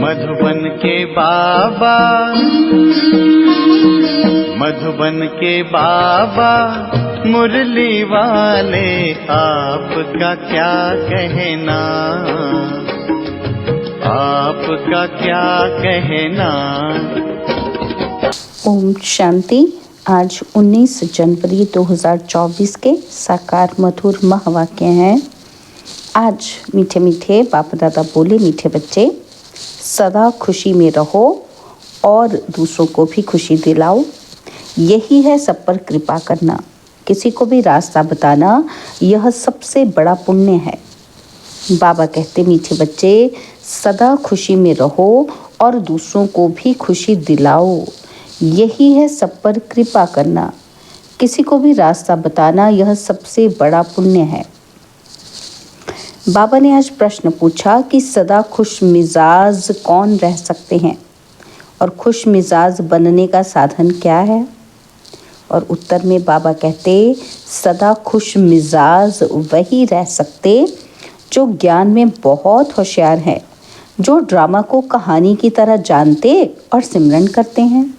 मधुबन के बाबा, मधुबन के बाबा मुरली वाले, आपका क्या कहना, आपका क्या कहना। ओम शांति। आज 19 जनवरी 2024 के साकार मधुर महावाक्य हैं। आज मीठे मीठे बाप दादा बोले, मीठे बच्चे सदा खुशी में रहो और दूसरों को भी खुशी दिलाओ। यही है सब पर कृपा करना, किसी को भी रास्ता बताना, यह सबसे बड़ा पुण्य है। बाबा कहते, मीठे बच्चे सदा खुशी में रहो और दूसरों को भी खुशी दिलाओ। यही है सब पर कृपा करना, किसी को भी रास्ता बताना, यह सबसे बड़ा पुण्य है। बाबा ने आज प्रश्न पूछा कि सदा खुश मिजाज कौन रह सकते हैं और खुश मिजाज बनने का साधन क्या है। और उत्तर में बाबा कहते, सदा खुश मिजाज वही रह सकते जो ज्ञान में बहुत होशियार हैं, जो ड्रामा को कहानी की तरह जानते और सिमरन करते हैं।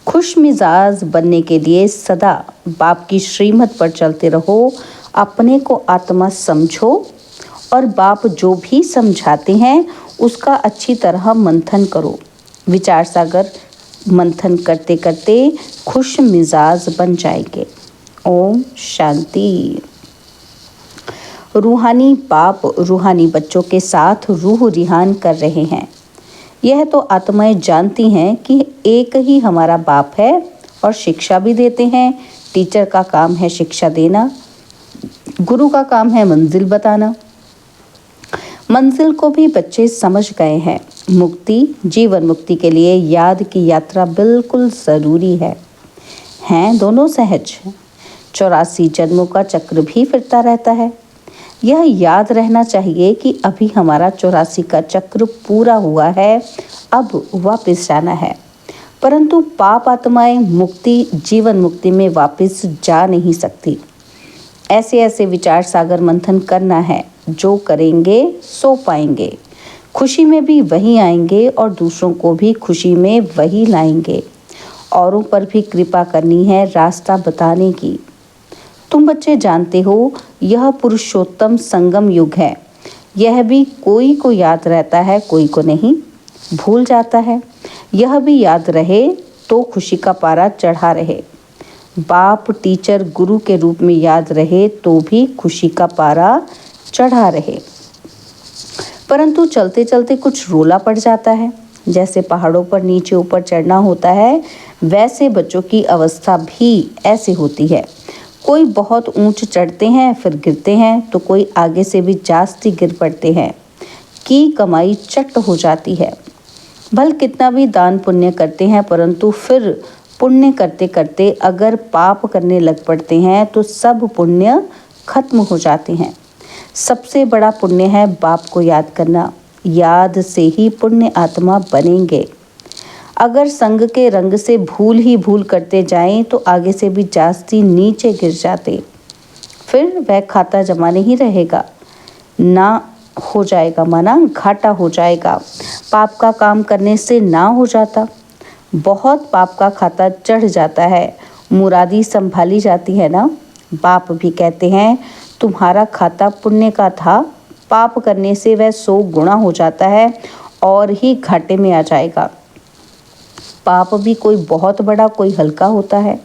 खुश मिजाज बनने के लिए सदा बाप की श्रीमत पर चलते रहो, अपने को आत्मा समझो और बाप जो भी समझाते हैं उसका अच्छी तरह मंथन करो। विचार सागर मंथन करते करते खुश मिजाज बन जाएंगे। ओम शांति। रूहानी बाप रूहानी बच्चों के साथ रूह रिहान कर रहे हैं। यह तो आत्माएं जानती हैं कि एक ही हमारा बाप है और शिक्षा भी देते हैं। टीचर का काम है शिक्षा देना, गुरु का काम है मंजिल बताना। मंजिल को भी बच्चे समझ गए हैं। मुक्ति, जीवन मुक्ति के लिए याद की यात्रा बिल्कुल ज़रूरी है। हैं दोनों सहज। 84 जन्मों का चक्र भी फिरता रहता है। यह याद रहना चाहिए कि अभी हमारा 84 का चक्र पूरा हुआ है, अब वापस जाना है। परंतु पाप आत्माएं मुक्ति, जीवन मुक्ति में वापस जा नहीं सकती। ऐसे ऐसे विचार सागर मंथन करना है, जो करेंगे सो पाएंगे। खुशी में भी वही आएंगे और दूसरों को भी खुशी में वही लाएंगे। औरों पर भी कृपा करनी है, रास्ता बताने की। तुम बच्चे जानते हो, यह पुरुषोत्तम संगम युग है। यह भी कोई को याद रहता है, कोई को नहीं, भूल जाता है। यह भी याद रहे तो खुशी का पारा चढ़ा रहे। बाप, टीचर, गुरु के रूप में याद रहे तो भी खुशी का पारा चढ़ा रहे। परंतु चलते चलते कुछ रोला पड़ जाता है। जैसे पहाड़ों पर नीचे ऊपर चढ़ना होता है, वैसे बच्चों की अवस्था भी ऐसी होती है। कोई बहुत ऊंच चढ़ते हैं फिर गिरते हैं, तो कोई आगे से भी जास्ती गिर पड़ते हैं कि कमाई चट हो जाती है। भल कितना भी दान पुण्य करते हैं, परंतु फिर पुण्य करते करते अगर पाप करने लग पड़ते हैं तो सब पुण्य खत्म हो जाते हैं। सबसे बड़ा पुण्य है बाप को याद करना। याद से ही पुण्य आत्मा बनेंगे। अगर संग के रंग से भूल ही भूल करते जाएं तो आगे से भी जास्ती नीचे गिर जाते। फिर वह खाता जमा नहीं रहेगा, ना हो जाएगा, माना घाटा हो जाएगा। पाप का काम करने से ना हो जाता, बहुत पाप का खाता चढ़ जाता है। मुरादी संभाली जाती है ना। बाप भी कहते हैं, तुम्हारा खाता पुण्य का था, पाप करने से वह 100 गुना हो जाता है और ही घाटे में आ जाएगा। पाप भी कोई बहुत बड़ा, कोई हल्का होता है।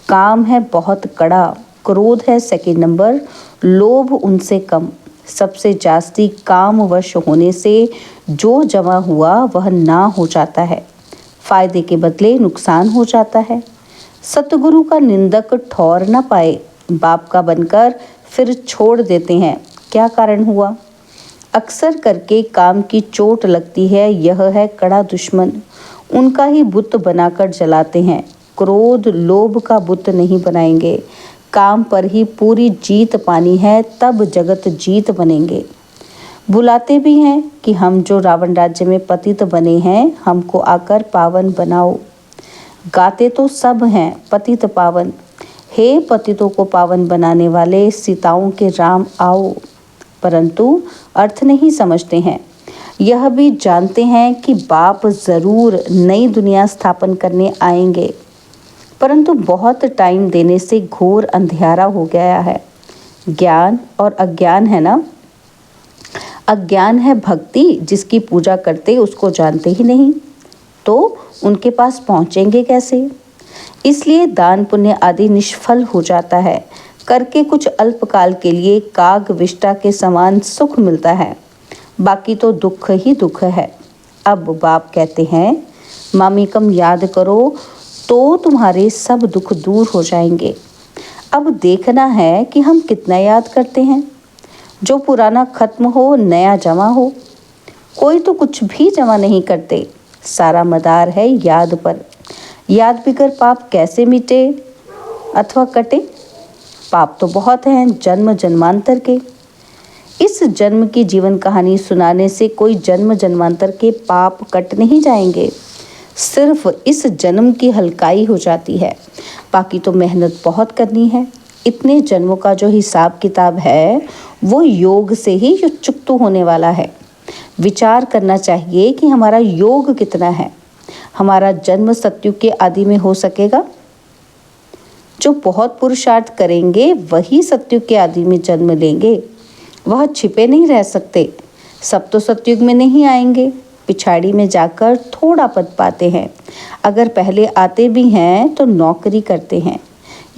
काम है बहुत कड़ा, क्रोध है सेकंड नंबर, लोभ उनसे कम। सबसे जास्ती काम वश होने से जो जमा हुआ वह ना हो जाता है, फायदे के बदले नुकसान हो जाता है। सतगुरु का निंदक ठौर न पाए, बाप का बनकर फिर छोड़ देते हैं। क्या कारण हुआ? अक्सर करके काम की चोट लगती है। यह है कड़ा दुश्मन, उनका ही बुत बनाकर जलाते हैं। क्रोध लोभ का बुत नहीं बनाएंगे। काम पर ही पूरी जीत पानी है, तब जगत जीत बनेंगे। बुलाते भी हैं कि हम जो रावण राज्य में पतित बने हैं, हमको आकर पावन बनाओ। गाते तो सब हैं पतित पावन, हे पतितों को पावन बनाने वाले सीताओं के राम आओ। परंतु अर्थ नहीं समझते हैं। यह भी जानते हैं कि बाप ज़रूर नई दुनिया स्थापन करने आएंगे, परंतु बहुत टाइम देने से घोर अंधियारा हो गया है। ज्ञान और अज्ञान है ना। अज्ञान है भक्ति, जिसकी पूजा करते उसको जानते ही नहीं, तो उनके पास पहुँचेंगे कैसे। इसलिए दान पुण्य आदि निष्फल हो जाता है। करके कुछ अल्पकाल के लिए काग विष्टा के समान सुख मिलता है, बाकी तो दुख ही दुख है। अब बाप कहते हैं, मामीकम याद करो तो तुम्हारे सब दुख दूर हो जाएंगे। अब देखना है कि हम कितना याद करते हैं। जो पुराना खत्म हो, नया जमा हो। कोई तो कुछ भी जमा नहीं करते, सारा मदार है याद पर। याद बिगर पाप कैसे मिटे अथवा कटे। पाप तो बहुत हैं जन्म जन्मांतर के। इस जन्म की जीवन कहानी सुनाने से कोई जन्म जन्मांतर के पाप कट नहीं जाएंगे। सिर्फ इस जन्म की हल्काई हो जाती है, बाकी तो मेहनत बहुत करनी है। इतने जन्मों का जो हिसाब किताब है वो योग से ही चुकता होने वाला है। विचार करना चाहिए कि हमारा योग कितना है। हमारा जन्म सतयुग के आदि में हो सकेगा। जो बहुत पुरुषार्थ करेंगे वही सतयुग के आदि में जन्म लेंगे। वह छिपे नहीं रह सकते। सब तो सतयुग में नहीं आएंगे, पिछाड़ी में जाकर थोड़ा पद पाते हैं। अगर पहले आते भी हैं तो नौकरी करते हैं।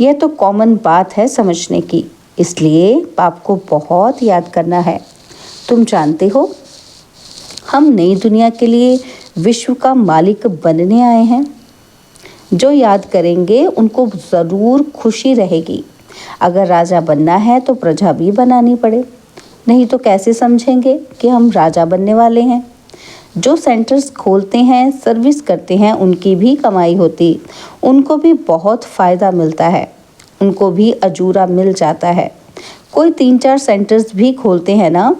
यह तो कॉमन बात है समझने की। इसलिए पाप को बहुत याद करना है। तुम जानते हो, हम नई दुनिया के लिए विश्व का मालिक बनने आए हैं। जो याद करेंगे उनको ज़रूर खुशी रहेगी। अगर राजा बनना है तो प्रजा भी बनानी पड़े, नहीं तो कैसे समझेंगे कि हम राजा बनने वाले हैं। जो सेंटर्स खोलते हैं, सर्विस करते हैं, उनकी भी कमाई होती, उनको भी बहुत फ़ायदा मिलता है, उनको भी अजूरा मिल जाता है। कोई 3-4 सेंटर्स भी खोलते हैं ना,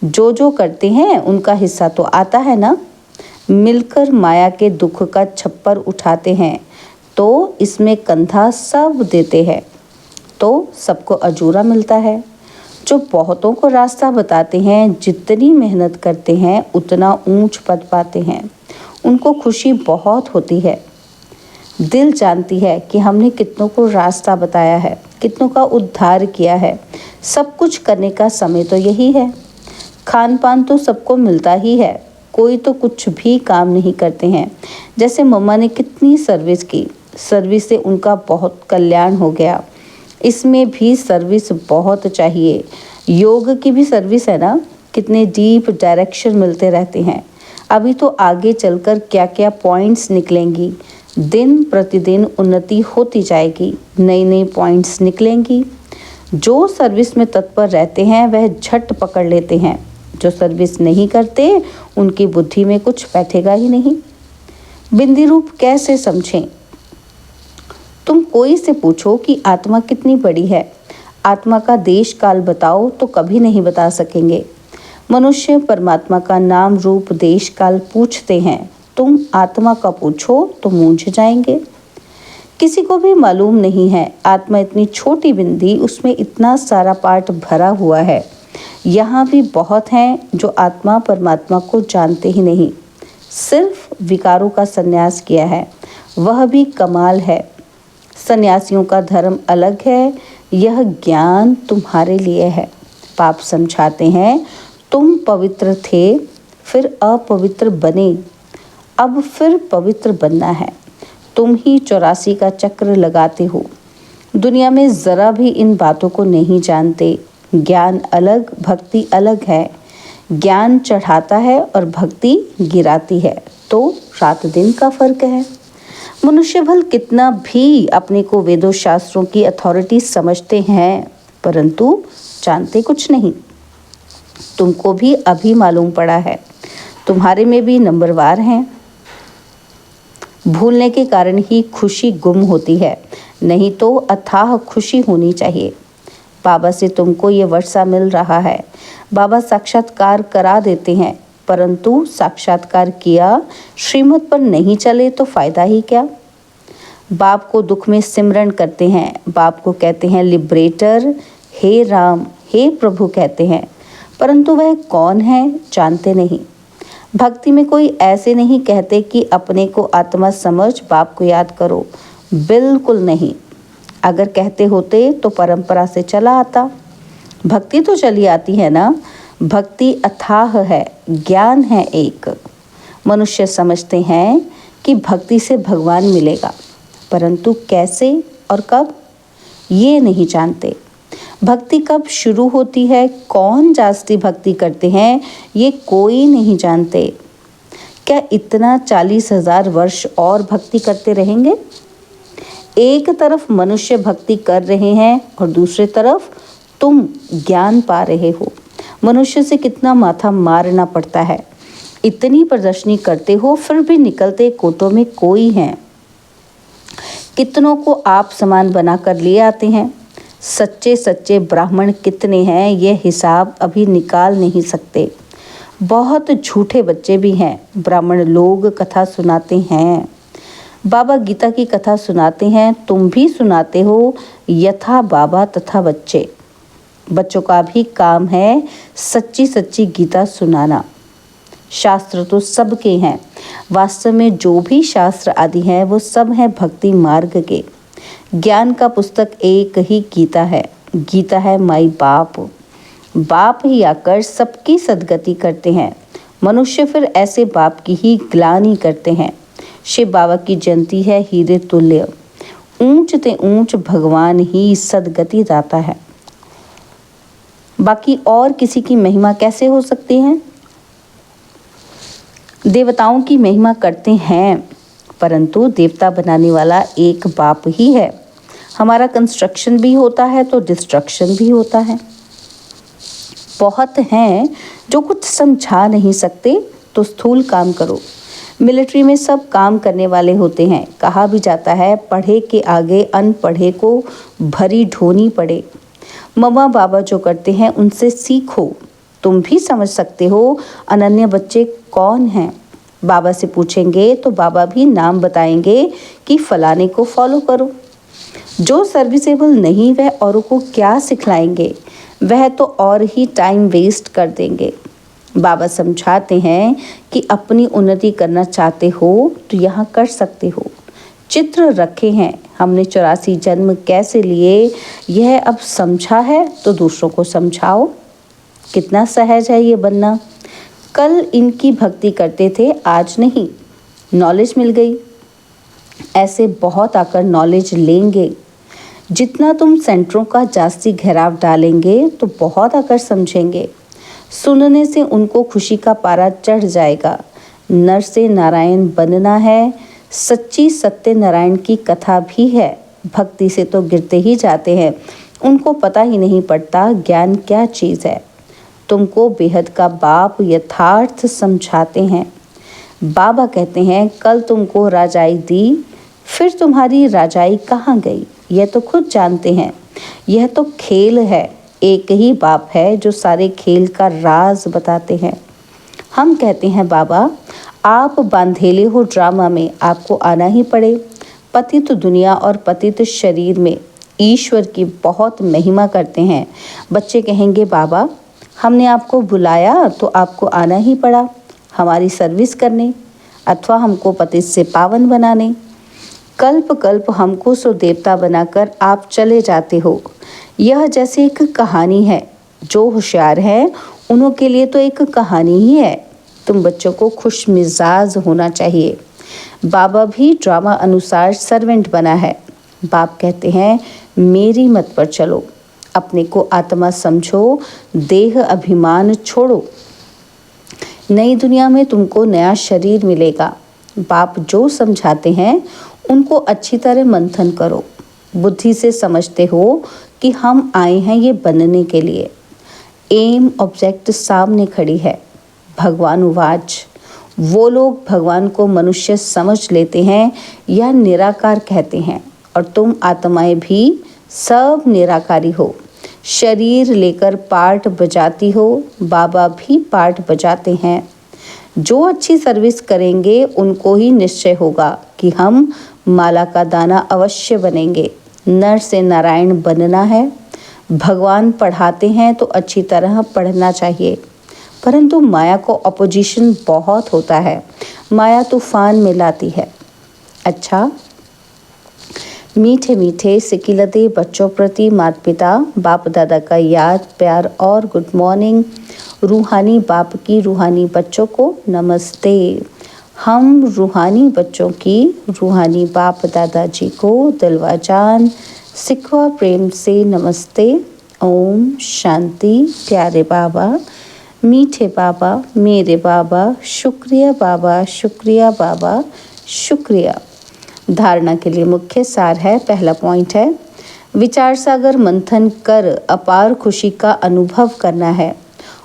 जो करते हैं उनका हिस्सा तो आता है ना। मिलकर माया के दुख का छप्पर उठाते हैं तो इसमें कंधा सब देते हैं, तो सबको अजूरा मिलता है। जो बहुतों को रास्ता बताते हैं, जितनी मेहनत करते हैं उतना ऊंच पद पाते हैं, उनको खुशी बहुत होती है। दिल जानती है कि हमने कितनों को रास्ता बताया है, कितनों का उद्धार किया है। सब कुछ करने का समय तो यही है। खान पान तो सबको मिलता ही है, कोई तो कुछ भी काम नहीं करते हैं। जैसे मम्मा ने कितनी सर्विस की, सर्विस से उनका बहुत कल्याण हो गया। इसमें भी सर्विस बहुत चाहिए। योग की भी सर्विस है ना, कितने डीप डायरेक्शन मिलते रहते हैं। अभी तो आगे चलकर क्या क्या पॉइंट्स निकलेंगी। दिन प्रतिदिन उन्नति होती जाएगी, नई नई पॉइंट्स निकलेंगी। जो सर्विस में तत्पर रहते हैं वह झट पकड़ लेते हैं। जो सर्विस नहीं करते उनकी बुद्धि में कुछ बैठेगा ही नहीं। बिंदी रूप कैसे समझें। तुम कोई से पूछो कि आत्मा कितनी बड़ी है, आत्मा का देश काल बताओ तो कभी नहीं बता सकेंगे। मनुष्य परमात्मा का नाम रूप देश काल पूछते हैं, तुम आत्मा का पूछो तो मूंझ जाएंगे। किसी को भी मालूम नहीं है आत्मा इतनी छोटी बिंदी, उसमें इतना सारा पार्ट भरा हुआ है। यहाँ भी बहुत हैं जो आत्मा परमात्मा को जानते ही नहीं, सिर्फ विकारों का संन्यास किया है, वह भी कमाल है। सन्यासियों का धर्म अलग है, यह ज्ञान तुम्हारे लिए है। पाप समझाते हैं, तुम पवित्र थे फिर अपवित्र बने, अब फिर पवित्र बनना है। तुम ही 84 का चक्र लगाते हो। दुनिया में ज़रा भी इन बातों को नहीं जानते। ज्ञान अलग, भक्ति अलग है। ज्ञान चढ़ाता है और भक्ति गिराती है, तो रात दिन का फर्क है। मनुष्य भल कितना भी अपने को वेदों शास्त्रों की अथॉरिटी समझते हैं, परंतु जानते कुछ नहीं। तुमको भी अभी मालूम पड़ा है, तुम्हारे में भी नंबरवार हैं। भूलने के कारण ही खुशी गुम होती है, नहीं तो अथाह खुशी होनी चाहिए। बाबा से तुमको ये वर्षा मिल रहा है। बाबा साक्षात्कार करा देते हैं, परंतु साक्षात्कार किया श्रीमत पर नहीं चले तो फायदा ही क्या। बाप को दुख में सिमरन करते हैं, बाप को कहते हैं लिबरेटर, हे राम, हे प्रभु कहते हैं, परंतु वह कौन है जानते नहीं। भक्ति में कोई ऐसे नहीं कहते कि अपने को आत्मा समझ बाप को याद करो, बिल्कुल नहीं। अगर कहते होते तो परंपरा से चला आता। भक्ति तो चली आती है ना। भक्ति अथाह है, ज्ञान है एक। मनुष्य समझते हैं कि भक्ति से भगवान मिलेगा, परंतु कैसे और कब ये नहीं जानते। भक्ति कब शुरू होती है, कौन जास्ती भक्ति करते हैं, ये कोई नहीं जानते। क्या इतना 40,000 वर्ष और भक्ति करते रहेंगे? एक तरफ मनुष्य भक्ति कर रहे हैं और दूसरी तरफ तुम ज्ञान पा रहे हो। मनुष्य से कितना माथा मारना पड़ता है। इतनी प्रदर्शनी करते हो फिर भी निकलते कोटों में कोई हैं। कितनों को आप समान बनाकर ले आते हैं। सच्चे सच्चे ब्राह्मण कितने हैं ये हिसाब अभी निकाल नहीं सकते। बहुत झूठे बच्चे भी हैं। ब्राह्मण लोग कथा सुनाते हैं, बाबा गीता की कथा सुनाते हैं, तुम भी सुनाते हो। यथा बाबा तथा बच्चे। बच्चों का भी काम है सच्ची सच्ची गीता सुनाना। शास्त्र तो सबके हैं। वास्तव में जो भी शास्त्र आदि हैं वो सब हैं भक्ति मार्ग के। ज्ञान का पुस्तक एक ही गीता है। गीता है माई बाप। बाप ही आकर सबकी सदगति करते हैं। मनुष्य फिर ऐसे बाप की ही ग्लानि करते हैं। शिव बाबा की जयंती है हीरे तुल्य। ऊंच ते ऊंच भगवान ही सदगति दाता है। बाकी और किसी की महिमा कैसे हो सकती है? देवताओं की महिमा करते हैं, परंतु देवता बनाने वाला एक बाप ही है। हमारा कंस्ट्रक्शन भी होता है तो डिस्ट्रक्शन भी होता है। बहुत हैं जो कुछ समझा नहीं सकते, तो स्थूल काम करो। मिलिट्री में सब काम करने वाले होते हैं। कहा भी जाता है पढ़े के आगे अनपढ़े को भरी ढोनी पड़े। मम्मा बाबा जो करते हैं उनसे सीखो। तुम भी समझ सकते हो अनन्य बच्चे कौन हैं। बाबा से पूछेंगे तो बाबा भी नाम बताएंगे कि फलाने को फॉलो करो। जो सर्विसेबल नहीं वह औरों को क्या सिखलाएंगे, वह तो और ही टाइम वेस्ट कर देंगे। बाबा समझाते हैं कि अपनी उन्नति करना चाहते हो तो यहाँ कर सकते हो। चित्र रखे हैं हमने 84 जन्म कैसे लिए, यह अब समझा है तो दूसरों को समझाओ। कितना सहज है ये बनना। कल इनकी भक्ति करते थे, आज नहीं। नॉलेज मिल गई। ऐसे बहुत आकर नॉलेज लेंगे। जितना तुम सेंटरों का जास्ती घेराव डालेंगे तो बहुत आकर समझेंगे। सुनने से उनको खुशी का पारा चढ़ जाएगा। नर से नारायण बनना है। सच्ची सत्यनारायण की कथा भी है। भक्ति से तो गिरते ही जाते हैं। उनको पता ही नहीं पड़ता ज्ञान क्या चीज़ है। तुमको बेहद का बाप यथार्थ समझाते हैं। बाबा कहते हैं कल तुमको राजाई दी, फिर तुम्हारी राजाई कहाँ गई, यह तो खुद जानते हैं। यह तो खेल है। एक ही बाप है जो सारे खेल का राज बताते हैं। हम कहते हैं बाबा आप बांधेले हो ड्रामा में, आपको आना ही पड़े। पतित दुनिया और पतित शरीर में ईश्वर की बहुत महिमा करते हैं। बच्चे कहेंगे बाबा हमने आपको बुलाया तो आपको आना ही पड़ा, हमारी सर्विस करने अथवा हमको पतित से पावन बनाने। कल्प कल्प हमको सो देवता बनाकर आप चले जाते हो। यह जैसे एक कहानी है। जो होशियार है उन्हों के लिए तो एक कहानी ही है। तुम बच्चों को खुश मिजाज होना चाहिए। बाबा भी ड्रामा अनुसार सर्वेंट बना है। बाप कहते हैं मेरी मत पर चलो, अपने को आत्मा समझो, देह अभिमान छोड़ो। नई दुनिया में तुमको नया शरीर मिलेगा। बाप जो समझाते हैं उनको अच्छी तरह मंथन करो। बुद्धि से समझते हो कि हम आए हैं ये बनने के लिए। एम ऑब्जेक्ट सामने खड़ी है। भगवान उवाच। वो लोग भगवान को मनुष्य समझ लेते हैं या निराकार कहते हैं, और तुम आत्माएं भी सब निराकारी हो। शरीर लेकर पार्ट बजाती हो, बाबा भी पार्ट बजाते हैं। जो अच्छी सर्विस करेंगे उनको ही निश्चय होगा कि हम माला का दाना अवश्य बनेंगे। नर से नारायण बनना है। भगवान पढ़ाते हैं तो अच्छी तरह पढ़ना चाहिए। परंतु माया को अपोजिशन बहुत होता है। माया तूफान में लाती है। अच्छा, मीठे मीठे सिकिलते बच्चों प्रति माता पिता बाप दादा का याद प्यार और गुड मॉर्निंग। रूहानी बाप की रूहानी बच्चों को नमस्ते। हम रूहानी बच्चों की रूहानी बाप दादाजी को दिलवा जान सिखवा प्रेम से नमस्ते। ओम शांति। प्यारे बाबा, मीठे बाबा, मेरे बाबा, शुक्रिया बाबा, शुक्रिया बाबा, शुक्रिया। धारणा के लिए मुख्य सार है। पहला पॉइंट है, विचार सागर मंथन कर अपार खुशी का अनुभव करना है।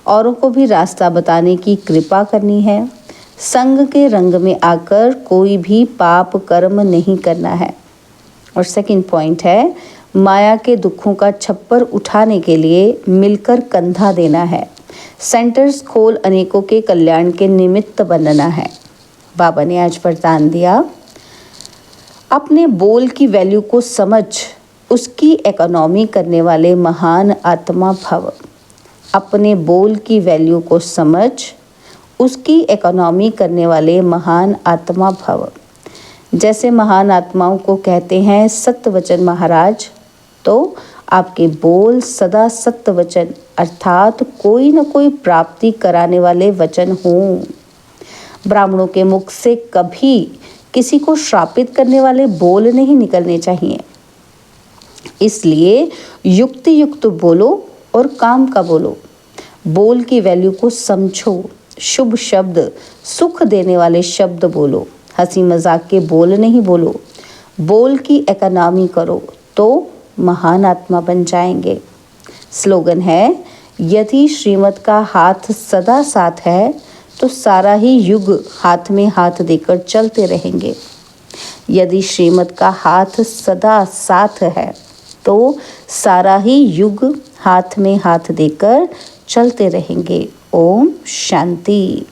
औरों को भी रास्ता बताने की कृपा करनी है। संग के रंग में आकर कोई भी पाप कर्म नहीं करना है। और सेकंड पॉइंट है, माया के दुखों का छप्पर उठाने के लिए मिलकर कंधा देना है। सेंटर्स खोल अनेकों के कल्याण के निमित्त बनना है। बाबा ने आज वरदान दिया, अपने बोल की वैल्यू को समझ उसकी इकोनॉमी करने वाले महान आत्मा भव। अपने बोल की वैल्यू को समझ उसकी इकोनॉमी करने वाले महान आत्मा भव। जैसे महान आत्माओं को कहते हैं सत्य वचन महाराज, तो आपके बोल सदा सत्य वचन अर्थात कोई न कोई प्राप्ति कराने वाले वचन हों। ब्राह्मणों के मुख से कभी किसी को श्रापित करने वाले बोल नहीं निकलने चाहिए। इसलिए युक्ति युक्त बोलो और काम का बोलो। बोल की वैल्यू को समझो। शुभ शब्द, सुख देने वाले शब्द बोलो। हंसी मजाक के बोल नहीं बोलो। बोल की इकोनॉमी करो तो महान आत्मा बन जाएंगे। स्लोगन है, यदि श्रीमत का हाथ सदा साथ है तो सारा ही युग हाथ में हाथ देकर चलते रहेंगे। यदि श्रीमत का हाथ सदा साथ है तो सारा ही युग हाथ में हाथ देकर चलते रहेंगे। ओम शांति।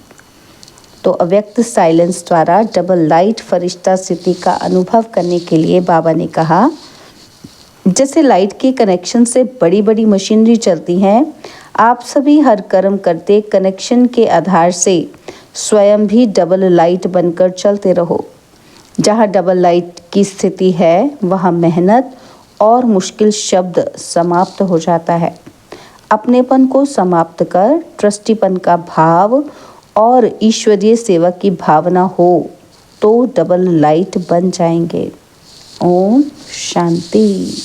तो अव्यक्त साइलेंस द्वारा डबल लाइट फरिश्ता स्थिति का अनुभव करने के लिए बाबा ने कहा, जैसे लाइट के कनेक्शन से बड़ी बड़ी मशीनरी चलती हैं, आप सभी हर कर्म करते कनेक्शन के आधार से स्वयं भी डबल लाइट बनकर चलते रहो। जहाँ डबल लाइट की स्थिति है वहाँ मेहनत और मुश्किल शब्द समाप्त हो जाता है। अपनेपन को समाप्त कर ट्रस्टीपन का भाव और ईश्वरीय सेवा की भावना हो तो डबल लाइट बन जाएंगे। ओम शांति।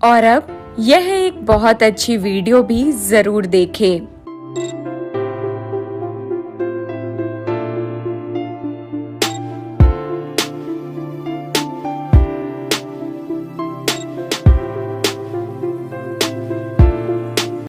और अब यह एक बहुत अच्छी वीडियो भी जरूर देखें।